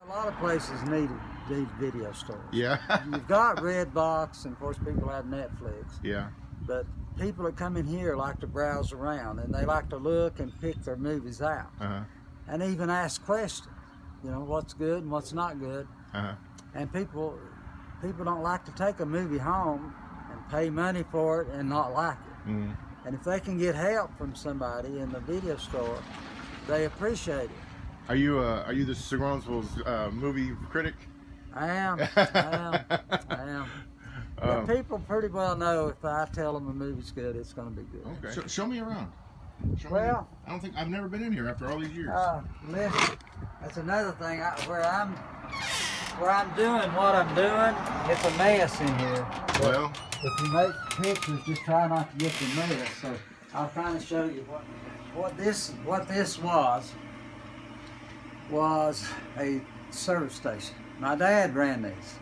A lot of places need video stores. Yeah. You've got Redbox, and of course people have Netflix. Yeah. But people that come in here like to browse around, and they like to look and pick their movies out, and even ask questions. You know, what's good and what's not good. And people don't like to take a movie home and pay money for it and not like it. And if they can get help from somebody in the video store, they appreciate it. Are you the Surgoinsville's movie critic? I am. Yeah, people pretty well know if I tell them a movie's good, it's going to be good. Okay. Show me around. Well, I don't think I've never been in here after all these years. Listen, that's another thing. Where I'm doing what I'm doing, it's a mess in here. Well, if you make pictures, just try not to get the mess. So I'll kind of show you what this was a service station. My dad ran these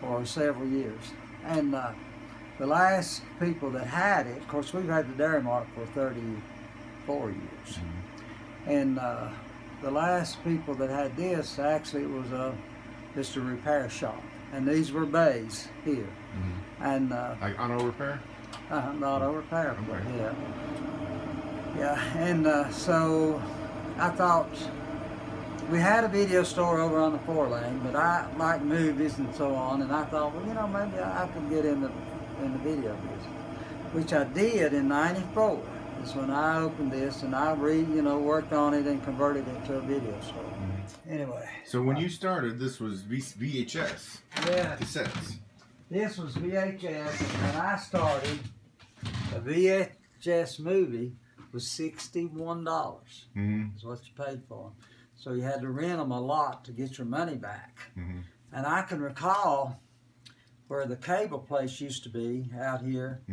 for several years, and the last people that had it, of course, we've had the Dairy Mart for 34 years, and the last people that had this, actually, it was just a repair shop, and these were bays here, and like auto repair. Auto repair. Okay. Yeah, and so I thought. We had a video store over on the 4-lane, but I like movies and so on, and I thought, well, you know, maybe I could get in the video business, which I did in '94. Is when I opened this, and I worked on it and converted it to a video store. Anyway. So when you started, this was VHS. Yeah. Cassettes. This was VHS, and when I started, a VHS movie was $61. Is what you paid for them. So you had to rent them a lot to get your money back. And I can recall where the cable place used to be out here.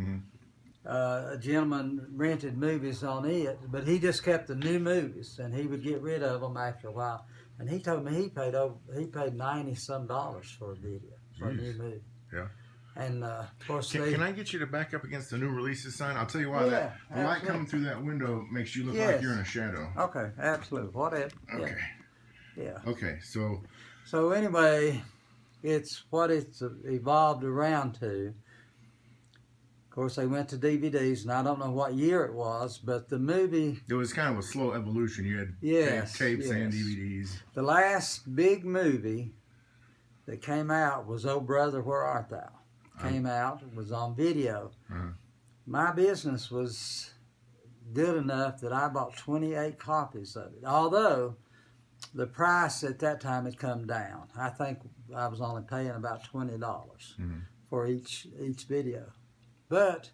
A gentleman rented movies on it, but he just kept the new movies, and he would get rid of them after a while. And he told me he paid $90-some for a video, for a new movie. Yeah. And of course, can I get you to back up against the new releases sign? I'll tell you why. The light coming through that window makes you look like you're in a shadow. Okay, absolutely. Whatever. Okay. Yeah. Okay, So anyway, it's what it's evolved around to. Of course, they went to DVDs, and I don't know what year it was, but the movie... It was kind of a slow evolution. You had tapes and DVDs. The last big movie that came out was Oh Brother, Where Art Thou? Came out, it was on video. My business was good enough that I bought 28 copies of it, although the price at that time had come down. I think I was only paying about $20 for each video. But,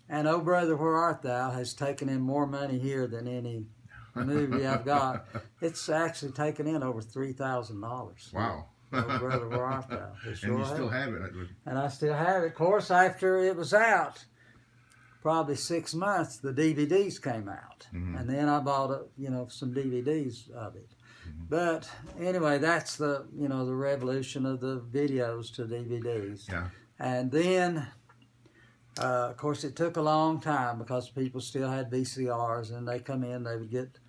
and Oh Brother, Where Art Thou has taken in more money here than any movie I've got. It's actually taken in over $3,000. Wow. Oh Brother, Where Art Thou? And you still have it. And I still have it. Of course, after it was out, probably 6 months, the DVDs came out. And then I bought, some DVDs of it. But anyway, that's the revolution of the videos to DVDs. Yeah. And then, of course, it took a long time because people still had VCRs, and they come in, they would get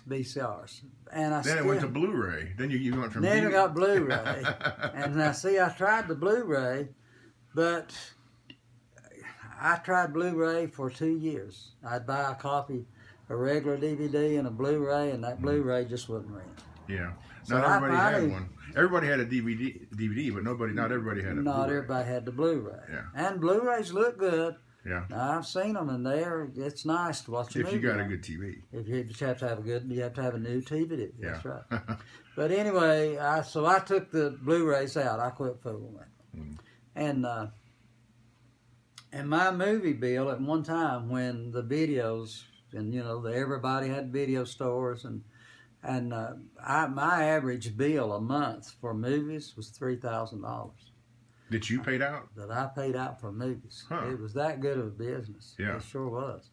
VCRs. And then it went to Blu-ray. Then you went from Then I got Blu-ray. And now, see, I tried the Blu-ray, but I tried Blu-ray for 2 years. I'd buy a copy, a regular DVD and a Blu-ray, and that Blu-ray just wouldn't rent. Yeah. Not everybody had one. Everybody had a DVD, but not everybody had a Blu-ray. Not everybody had the Blu-ray. Yeah. And Blu-rays look good. Yeah. Now, I've seen them, and it's nice to watch a movie. If you got a good TV. You have to have a new TV. That's yeah. right. But anyway, so I took the Blu-rays out. I quit fooling with them. And my movie bill at one time, when the videos, and everybody had video stores, and my average bill a month for movies was $3,000. That you paid out? That I paid out for movies. It was that good of a business. Yeah. It sure was.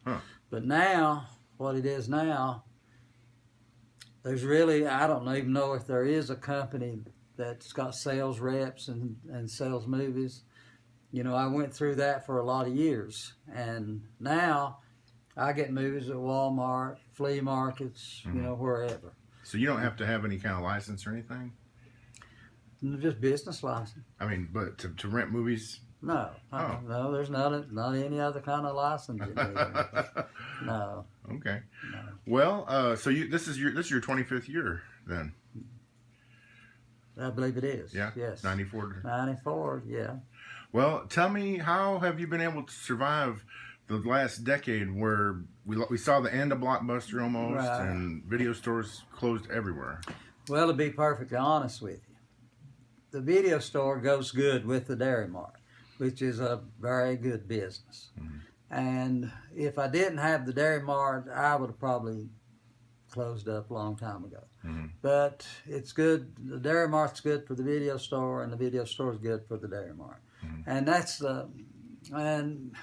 But now, what it is now, there's really, I don't even know if there is a company that's got sales reps and sells movies. I went through that for a lot of years. And now, I get movies at Walmart, flea markets, wherever. So you don't have to have any kind of license or anything? Just business license. I mean, but to rent movies? No. No, there's not any other kind of license you need. No. Okay. No. Well, so this is your 25th year then. I believe it is. Yeah. Yes. 94. 94. Yeah. Well, tell me, how have you been able to survive the last decade where we saw the end of Blockbuster almost, right, and video stores closed everywhere? Well, to be perfectly honest with you, the video store goes good with the Dairy Mart, which is a very good business. Mm-hmm. And if I didn't have the Dairy Mart, I would have probably closed up a long time ago. Mm-hmm. But it's good. The Dairy Mart's good for the video store, and the video store is good for the Dairy Mart. Mm-hmm. And that's and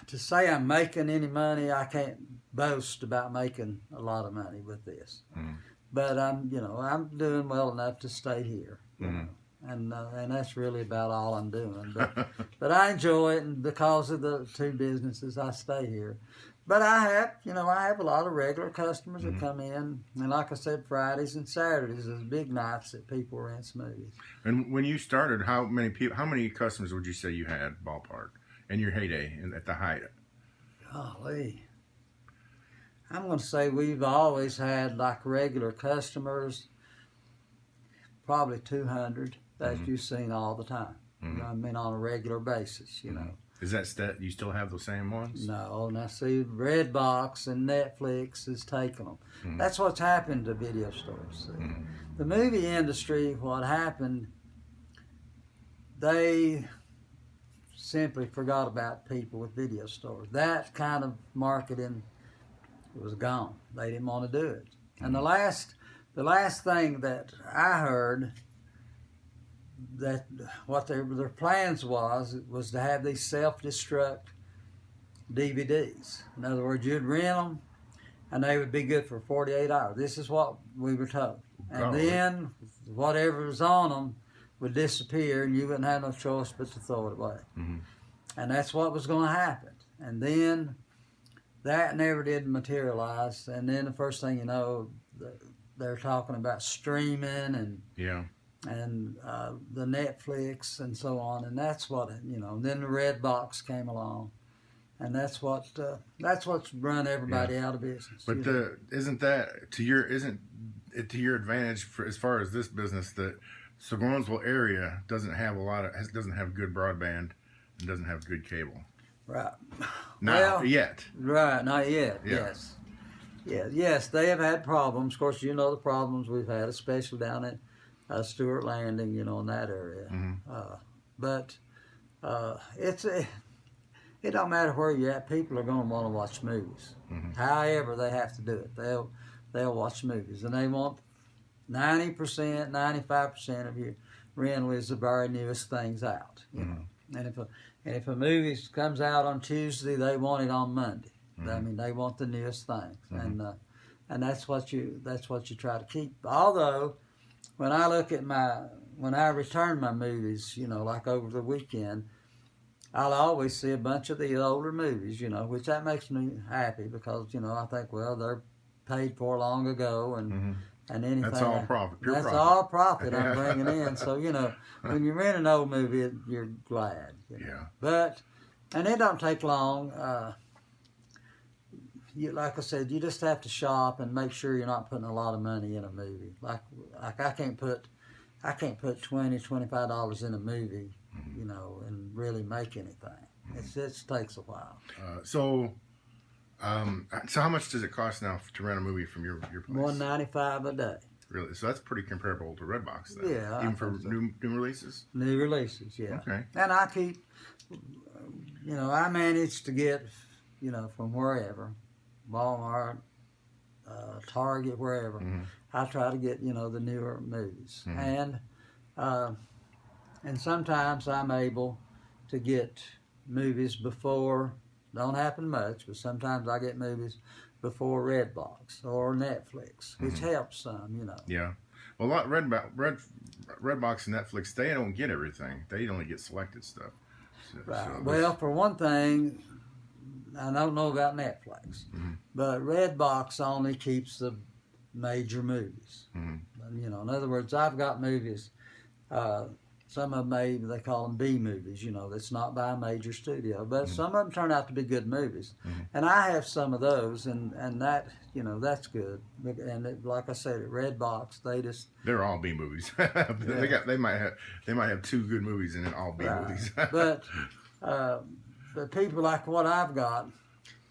to say I'm making any money, I can't boast about making a lot of money with this. Mm-hmm. But I'm doing well enough to stay here. Mm-hmm. And that's really about all I'm doing. But I enjoy it, and because of the two businesses, I stay here. But I have a lot of regular customers that come in, and like I said, Fridays and Saturdays is big nights that people rent movies. And when you started, how many customers would you say you had, ballpark, in your heyday, at the height? Golly, I'm going to say we've always had like regular customers, probably 200 that you've seen all the time. Mm-hmm. You know, I mean, on a regular basis, you know. Is that you still have those same ones? No, now see, Redbox and Netflix has taken them. Mm-hmm. That's what's happened to video stores. Mm-hmm. The movie industry, what happened, they simply forgot about people with video stores. That kind of marketing was gone. They didn't want to do it. Mm-hmm. And the last thing that I heard, that what their plans was to have these self-destruct DVDs. In other words, you'd rent them, and they would be good for 48 hours. This is what we were told. And then whatever was on them would disappear, and you wouldn't have no choice but to throw it away. Mm-hmm. And that's what was going to happen. And then that never did materialize. And then the first thing you know, they're talking about streaming and the Netflix and so on, and that's what then the Redbox came along, and that's what's run everybody out of business. But isn't it to your advantage as far as this business that Surgoinsville area doesn't have good broadband and doesn't have good cable? Right. Not yet. Right, not yet. Yeah. Yes. Yeah. Yes, they have had problems. Of course, you know the problems we've had, especially down at Stewart Landing, in that area. Mm-hmm. But it don't matter where you're at. People are going to want to watch movies. Mm-hmm. However they have to do it. They'll watch movies, and they want 90%, 95% of your rental is the very newest things out. You know, and if a movie comes out on Tuesday, they want it on Monday. Mm-hmm. I mean, they want the newest things, and that's what you try to keep. Although, when I return my movies, like over the weekend, I'll always see a bunch of the older movies, which that makes me happy because, I think, well, they're paid for long ago and anything. That's all profit. That's all profit I'm bringing in. So, when you rent an old movie, you're glad. Yeah. But, and it don't take long. Like I said, you just have to shop and make sure you're not putting a lot of money in a movie. Like I can't put $20, $25 in a movie, and really make anything. It takes a while. So how much does it cost now to rent a movie from your place? $195 a day. Really? So that's pretty comparable to Redbox, then. Yeah. Even for new releases? New releases, yeah. Okay. And I keep, I manage to get, from wherever. Walmart, Target, wherever. Mm-hmm. I try to get the newer movies, and sometimes I'm able to get movies before. Don't happen much, but sometimes I get movies before Redbox or Netflix, which helps some. Yeah, well, a lot Redbox and Netflix, they don't get everything. They only get selected stuff. Right. So well, for one thing, I don't know about Netflix, but Redbox only keeps the major movies. Mm-hmm. You know, in other words, I've got movies. Some of them they call them B movies. You know, that's not by a major studio, but Mm-hmm. some of them turn out to be good movies. Mm-hmm. And I have some of those, and that, you know, that's good. And like I said, at Redbox, they're all B movies. They might have 2 good movies and then all B movies. But people like what I've got,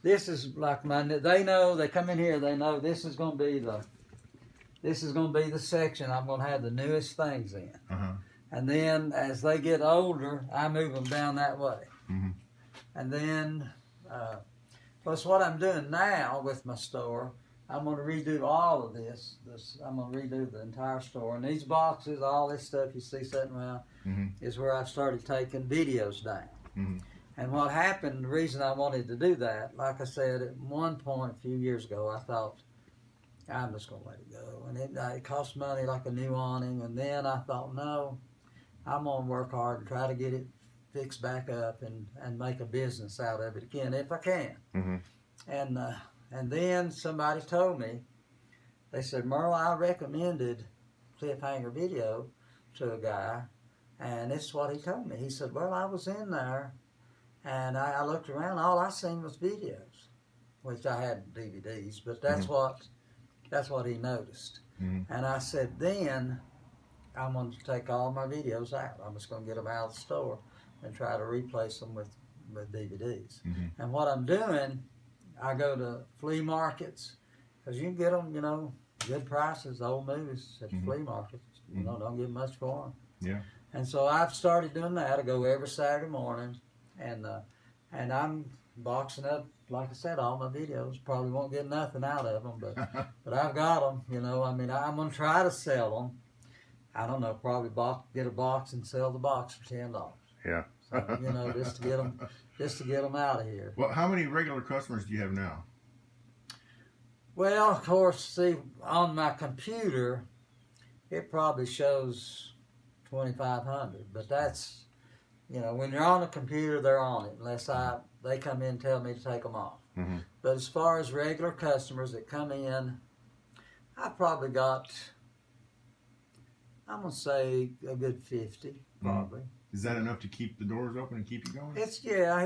this is like they know, they come in here, they know this is going to be the section I'm going to have the newest things in. Uh-huh. And then as they get older, I move them down that way. Mm-hmm. And then, plus what I'm doing now with my store, I'm going to redo all of this. I'm going to redo the entire store. And these boxes, all this stuff you see sitting around, mm-hmm. is where I've started taking videos down. Mm-hmm. And what happened, the reason I wanted to do that, like I said, at one point a few years ago, I thought, I'm just going to let it go. And it cost money like a new awning. And then I thought, no, I'm going to work hard and try to get it fixed back up and make a business out of it again, if I can. Mm-hmm. And then somebody told me, they said, Merle, I recommended Cliffhanger Video to a guy, and this is what he told me. He said, well, I was in there, and I looked around, all I seen was videos, which I had DVDs, but that's mm-hmm. what he noticed. Mm-hmm. And I said, then I'm going to take all my videos out. I'm just going to get them out of the store and try to replace them with DVDs. Mm-hmm. And what I'm doing, I go to flea markets, because you can get them, you know, good prices, old movies at mm-hmm. flea markets. You know, don't get much for them. Yeah. And so I've started doing that. I go every Saturday morning, and I'm boxing up, like I said, all my videos. Probably won't get nothing out of them, but I've got them. You know, I mean, I'm going to try to sell them. I don't know, probably get a box and sell the box for $10. Yeah. So, you know, just to get them out of here. Well, how many regular customers do you have now? Well, of course, see, on my computer, it probably shows 2,500, but that's, you know, when you're on a computer, they're on it, unless they come in and tell me to take them off. Mm-hmm. But as far as regular customers that come in, I probably got, I'm going to say a good 50, probably. Mm-hmm. Is that enough to keep the doors open and keep you going? It's good. Yeah,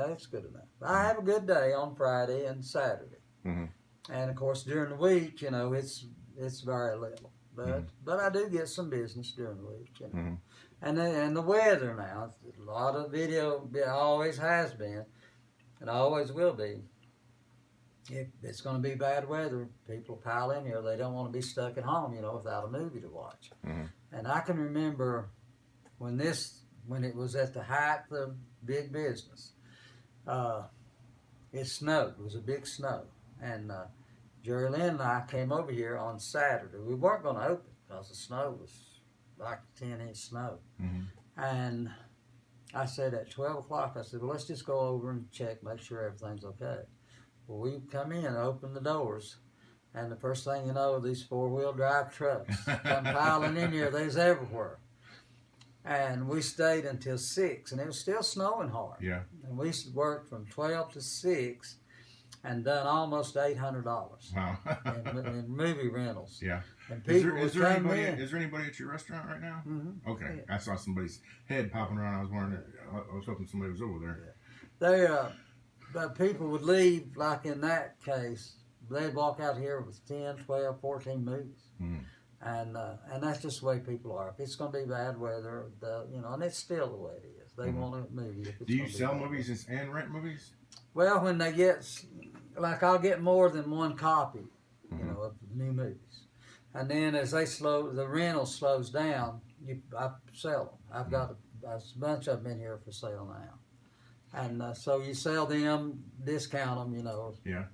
it's good enough. I have a good day on Friday and Saturday. Mm-hmm. And of course, during the week, you know, it's very little. But I do get some business during the week, you know. Mm-hmm. And the weather now, a lot of video, it always has been, and always will be. If it's going to be bad weather, people pile in here. They don't want to be stuck at home, you know, without a movie to watch. Mm-hmm. And I can remember when it was at the height of big business, it snowed. It was a big snow. And Jerry Lynn and I came over here on Saturday. We weren't going to open because the snow was like 10-inch snow. Mm-hmm. And I said at 12 o'clock, I said, well, let's just go over and check, make sure everything's okay. Well, we come in and open the doors, and the first thing you know, these 4-wheel drive trucks come piling in here. They was everywhere. And we stayed until 6, and it was still snowing hard. Yeah. And we worked from 12 to 6 and done almost $800 Wow. in movie rentals. Yeah. And people is there anybody at your restaurant right now? Mm-hmm. Okay. Yeah. I saw somebody's head popping around. I was wondering. I was hoping somebody was over there. Yeah. But people would leave, like in that case, they'd walk out here with 10, 12, 14 movies. Mm. And that's just the way people are. If it's going to be bad weather, you know, and it's still the way it is. They want a movie. If it's Do you sell movies and rent movies? Well, when they get, like, I'll get more than one copy, you know, of new movies. And then as the rental slows down, I sell them. I've got a bunch of them in here for sale now. And so you sell them, discount them, you know. Yeah.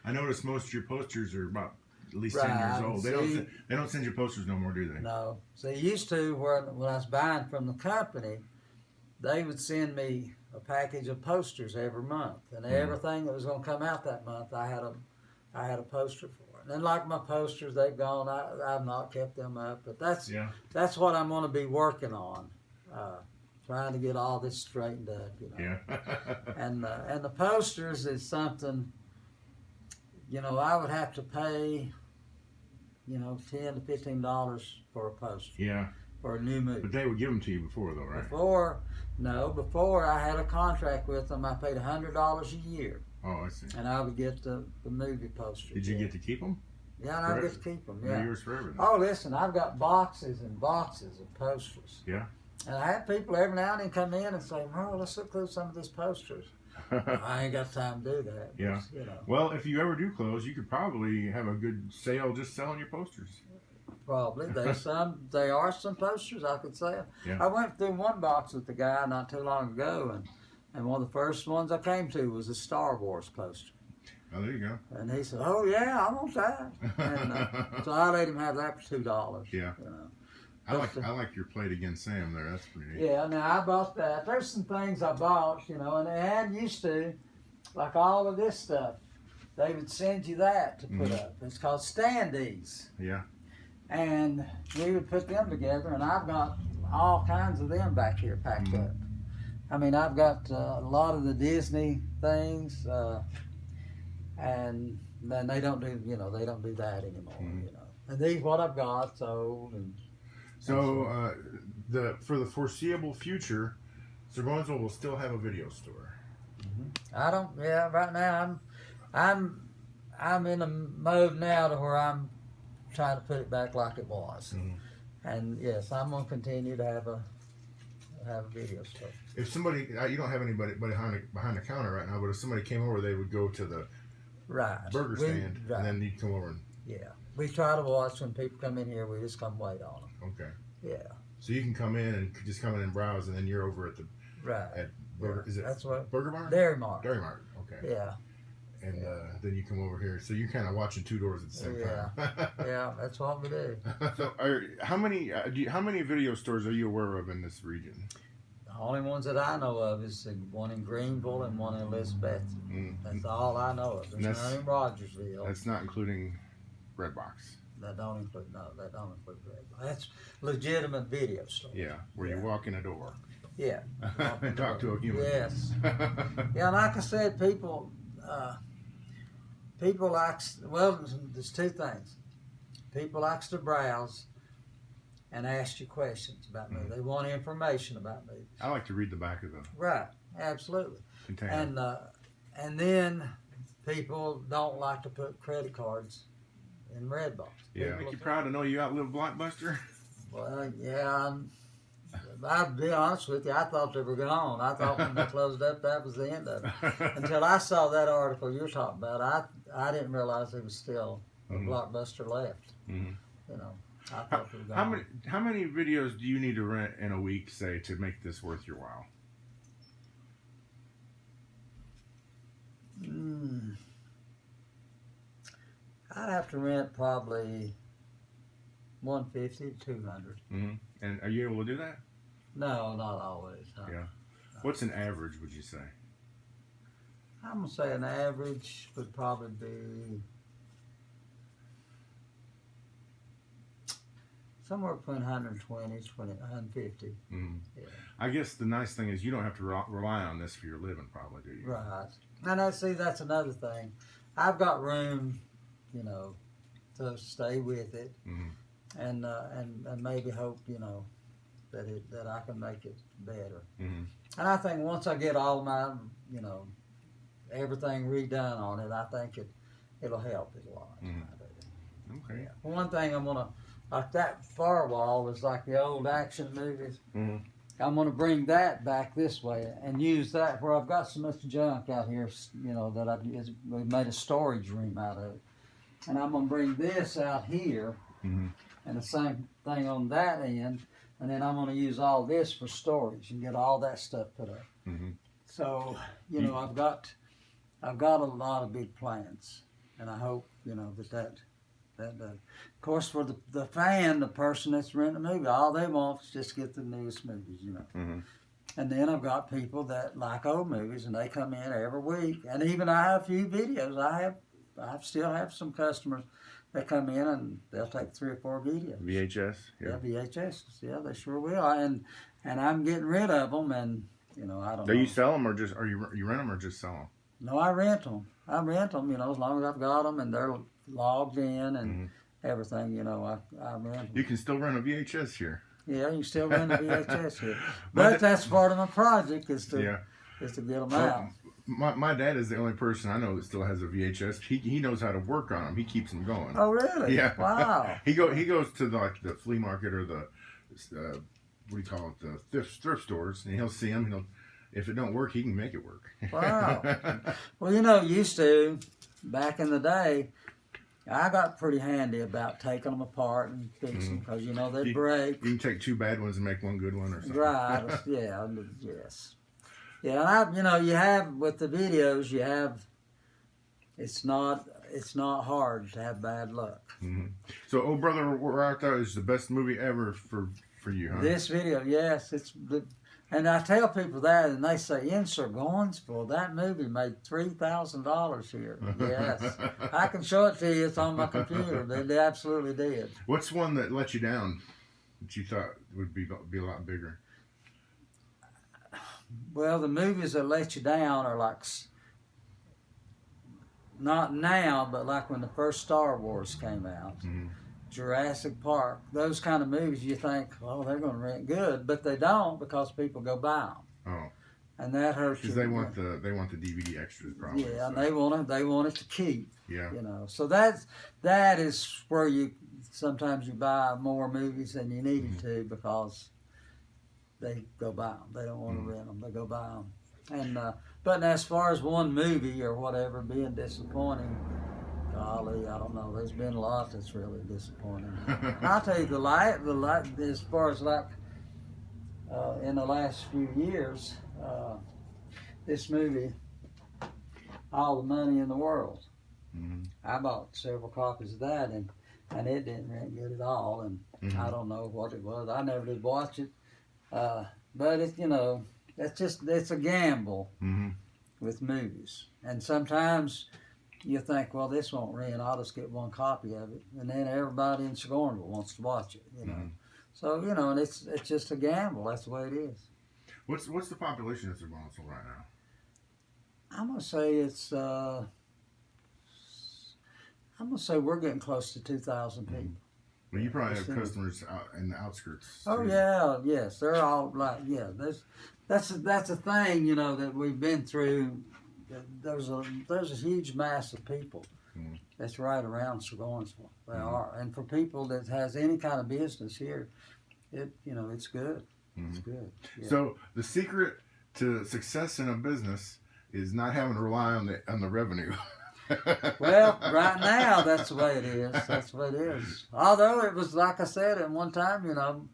I noticed most of your posters are about at least Right. 10 years old. See, They don't send you posters no more, do they? No. See, used to, when I was buying from the company, they would send me a package of posters every month. And everything that was going to come out that month, I had a poster for it. And then like my posters, they've gone. I've not kept them up. But that's what I'm going to be working on. Trying to get all this straightened up, you know. Yeah. And the posters is something, you know, I would have to pay $10 to $15 for a poster. Yeah. For a new movie. But they would give them to you before, though, right? Before I had a contract with them, I paid $100 a year. Oh, I see. And I would get the movie posters. Did you get to keep them? Yeah, and I get to keep them. Yeah. They're yours forever. Then. Oh, listen, I've got boxes and boxes of posters. Yeah. And I have people every now and then come in and say, "Merle, let's look through some of these posters." I ain't got time to do that. Yeah. Well, if you ever do close, you could probably have a good sale just selling your posters. Probably. There are some posters I could sell. Yeah. I went through one box with the guy not too long ago, and one of the first ones I came to was a Star Wars poster. Oh, there you go. And he said, "Oh yeah, I want that." And so I let him have that for $2. Yeah. I like your Play It Again Sam there. That's pretty neat. Yeah. Now I bought that. There's some things I bought, and they had used to, like all of this stuff. They would send you that to put up. It's called standees. Yeah. And we would put them together, and I've got all kinds of them back here packed up. I mean, I've got a lot of the Disney things, and then they don't do, they don't do that anymore, And these, what I've got, sold. So, for the foreseeable future, Surgoinsville will still have a video store. Right now I'm in a mode now to where I'm trying to put it back like it was. And yes, I'm gonna continue to have a video store. If somebody, you don't have anybody behind the counter right now, but if somebody came over, they would go to the burger stand, and then you'd come over and. Yeah, we try to watch when people come in here. We just come wait on them. Okay. Yeah. So you can come in and just come in and browse, and then you're over at the at Burger. Is it? That's what Burger Mart. Dairy Mart. Dairy Mart. Okay. Yeah. And then you come over here. So you're kind of watching two doors at the same time. Yeah, that's what we do. So, how many video stores are you aware of in this region? The only ones that I know of is the one in Greenville and one in Elizabeth. That's all I know of. There's none in Rogersville. That's not including Redbox. That don't include Redbox. That's legitimate video store. Yeah, where you walk in a door. Yeah. And talk to a human. Yes. Yeah, like I said, people like, there's two things. People likes to browse and ask you questions about me. They want information about me. I like to read the back of the absolutely container. And then people don't like to put credit cards in Redbox. Yeah, make you proud to know you outlived Blockbuster. Well, yeah, I'll be honest with you, I thought they were gone. I thought when they closed up, that was the end of it. Until I saw that article you're talking about, I didn't realize there was still a Blockbuster left. I thought they were gone. How many videos do you need to rent in a week, say, to make this worth your while? I'd have to rent probably 150 to 200. And are you able to do that? No, not always. No. Yeah. What's an average, would you say? I'm going to say an average would probably be somewhere between 120 and 150. Yeah. I guess the nice thing is you don't have to rely on this for your living, probably, do you? Right. And that's another thing. I've got room, to stay with it, and maybe hope, that I can make it better. And I think once I get all my, everything redone on it, I think it'll help it a lot. Okay. Yeah. One thing I'm gonna, like that firewall is like the old action movies. I'm gonna bring that back this way and use that where I've got so much junk out here, that we made a storage room out of it. And I'm gonna bring this out here, and the same thing on that end. And then I'm going to use all this for storage and get all that stuff put up. So, I've got a lot of big plans, and I hope that of course for the fan, the person that's renting a movie, all they want is just get the newest movies, And then I've got people that like old movies, and they come in every week. And even I have a few videos. I still have some customers. They come in and they'll take 3 or 4 videos. VHS? Yeah, VHS. Yeah, they sure will. And I'm getting rid of them, and I don't know. Do you sell them, or you rent them, or just sell them? No, I rent them. As long as I've got them and they're logged in, everything, you know, I rent. You can still rent a VHS here. Yeah, you still rent a VHS here. But that's part of my project is to get them out. My dad is the only person I know that still has a VHS. He knows how to work on them. He keeps them going. Oh, really? Yeah. Wow. He goes to the flea market or the what do you call it, the thrift stores, and he'll see them. If it don't work, he can make it work. Wow. Well, you know, used to back in the day, I got pretty handy about taking them apart and fixing because you know they'd break. You can take 2 bad ones and make 1 good one or something. Right. Yeah. Yes. Yeah, and you know, you have with the videos, you have. It's not hard to have bad luck. Mm-hmm. So, Oh Brother, Where Art Thou is the best movie ever for you, huh? This video, yes, and I tell people that, and they say in Surgoinsville, that movie made $3,000 here. Yes, I can show it to you. It's on my computer. They absolutely did. What's one that let you down that you thought would be a lot bigger? Well, the movies that let you down are like, not now, but like when the first Star Wars came out, Jurassic Park, those kind of movies, you think, oh, they're going to rent good, but they don't because people go buy them. Oh, and that hurts you. Because they want the DVD extras, probably. Yeah, so. and they want it to keep. Yeah. You know, so that is where sometimes you buy more movies than you needed to because they go buy them. They don't want to rent them. They go buy them. And but as far as one movie or whatever being disappointing, golly, I don't know. There's been a lot that's really disappointing. I'll tell you the light as far as like in the last few years, this movie, All the Money in the World. I bought several copies of that and it didn't rent good at all. And I don't know what it was. I never did watch it. But it's, you know, it's a gamble with movies. And sometimes you think, well, this won't rent. I'll just get one copy of it. And then everybody in Surgoinsville wants to watch it, you know. So, you know, and it's just a gamble. That's the way it is. What's the population of Surgoinsville right now? I'm going to say it's, I'm going to say we're getting close to 2,000 people. Well, you probably have customers out in the outskirts. Oh, too. Yeah, yes. They're all like, yeah. That's a thing, you know, that we've been through. There's a huge mass of people that's right around Surgoinsville. They are. And for people that has any kind of business here, it's good. It's good. Yeah. So the secret to success in a business is not having to rely on the revenue. Well, right now, that's the way it is. That's the way it is. Although it was, like I said, at one time, you know,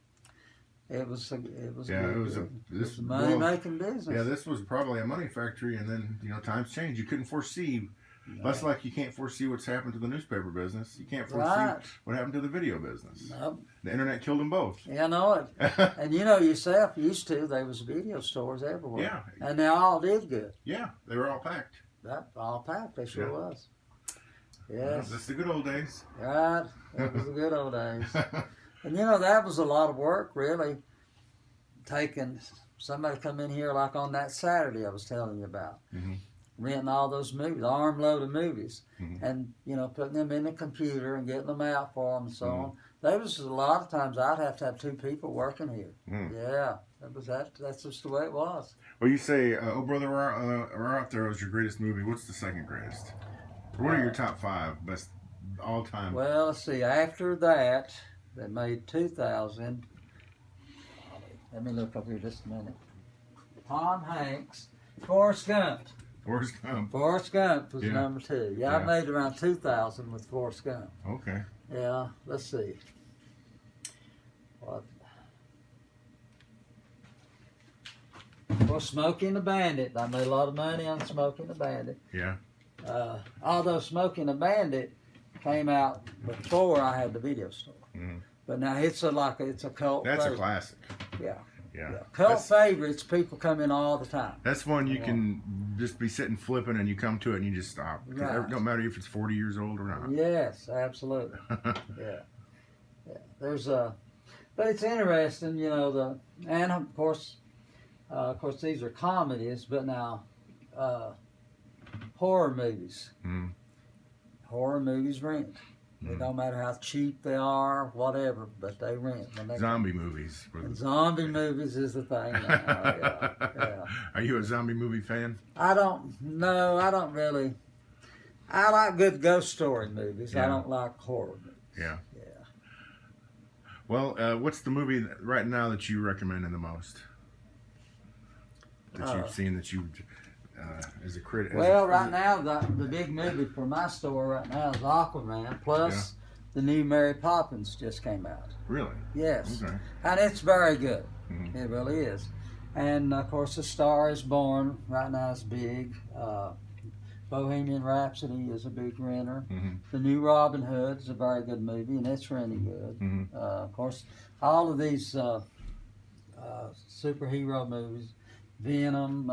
it was a money-making business. Yeah, this was probably a money factory, and then, you know, times change. You couldn't foresee. That's like you can't foresee what's happened to the newspaper business. You can't foresee what happened to the video business. Nope. The internet killed them both. Yeah, I know it. And you know yourself, used to, there was video stores everywhere. Yeah. And they all did good. Yeah, they were all packed. All packed, they sure was. Yes. That's the good old days. Right. That was the good old days. And you know, that was a lot of work, really. Taking somebody come in here like on that Saturday I was telling you about. Renting all those movies, armload of movies. And, you know, putting them in the computer and getting them out for them and so on. There was a lot of times I'd have to have 2 people working here. Yeah. That's just the way it was. Well, you say, Oh Brother, Where Art Thou is your greatest movie. What's the second greatest? Or what are your top 5 best all time? Well, let's see. After that made 2,000. Let me look up here just a minute. Tom Hanks, Forrest Gump. Forrest Gump. Forrest Gump was number 2. Yeah, I made around 2,000 with Forrest Gump. Okay. Yeah, let's see. What? Well, Smokey and the Bandit. I made a lot of money on Smokey and the Bandit. Yeah. Although Smokey and the Bandit came out before I had the video store. But now it's a cult That's favorite. A classic. Yeah. Yeah. Cult favorites, people come in all the time. That's one you can just be sitting flipping and you come to it and you just stop. Right. It don't matter if it's 40 years old or not. Yes, absolutely. Yeah. There's but it's interesting, you know, and of course these are comedies, but now horror movies. Horror movies rent. It don't matter how cheap they are, whatever, but they rent. Zombie movies. And zombie movies is the thing now. Yeah. Are you a zombie movie fan? I don't really. I like good ghost story movies. Yeah. I don't like horror movies. Yeah. Yeah. Well, what's the movie right now that you recommend the most? That you've seen that you, as a critic? Well, right now, the big movie for my store right now is Aquaman, plus the new Mary Poppins just came out. Really? Yes. Okay. And it's very good. Mm-hmm. It really is. And, of course, A Star is Born right now is big. Bohemian Rhapsody is a big renter. Mm-hmm. The new Robin Hood is a very good movie, and it's really good. Mm-hmm. Of course, all of these superhero movies, Venom,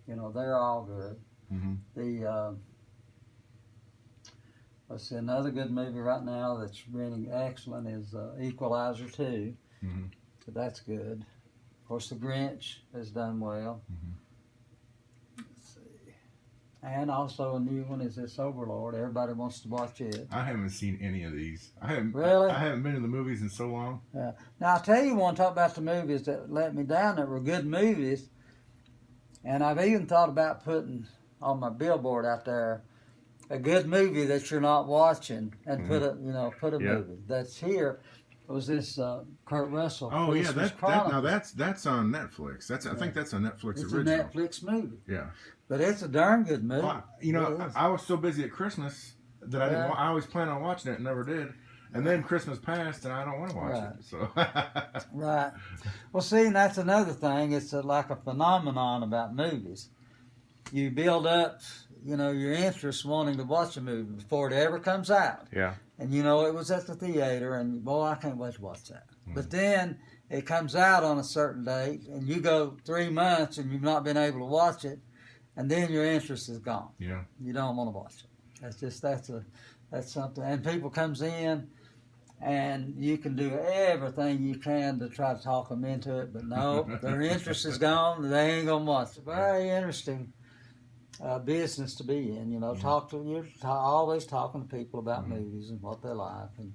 you know, they're all good. Mm-hmm. The let's see, another good movie right now that's renting excellent is Equalizer 2. Mm-hmm. So that's good. Of course, The Grinch has done well. Mm-hmm. And also a new one is this Overlord. Everybody wants to watch it. I haven't seen any of these. Really? I haven't been to the movies in so long. Now I'll tell you one, talk about the movies that let me down that were good movies. And I've even thought about putting on my billboard out there a good movie that you're not watching and put a movie that's here. It was this Kurt Russell. Oh yeah, Christmas that's Chronicles. on Netflix. I think that's a Netflix It's original. a Netflix movie. Yeah. But it's a darn good movie. Well, you know, I was so busy at Christmas that I didn't. I always planned on watching it and never did. And then Christmas passed, and I don't want to watch it. So. Right. Well, see, and that's another thing. It's like a phenomenon about movies. You build up, you know, your interest wanting to watch a movie before it ever comes out. Yeah. And you know, it was at the theater, and boy, I can't wait to watch that. But then it comes out on a certain date, and you go 3 months, and you've not been able to watch it, and then your interest is gone. Yeah. You don't want to watch it. That's something. And people comes in, and you can do everything you can to try to talk them into it, but no, their interest is gone. They ain't gonna watch it. Very interesting business to be in. You know, you're always talking to people about movies and what they like, and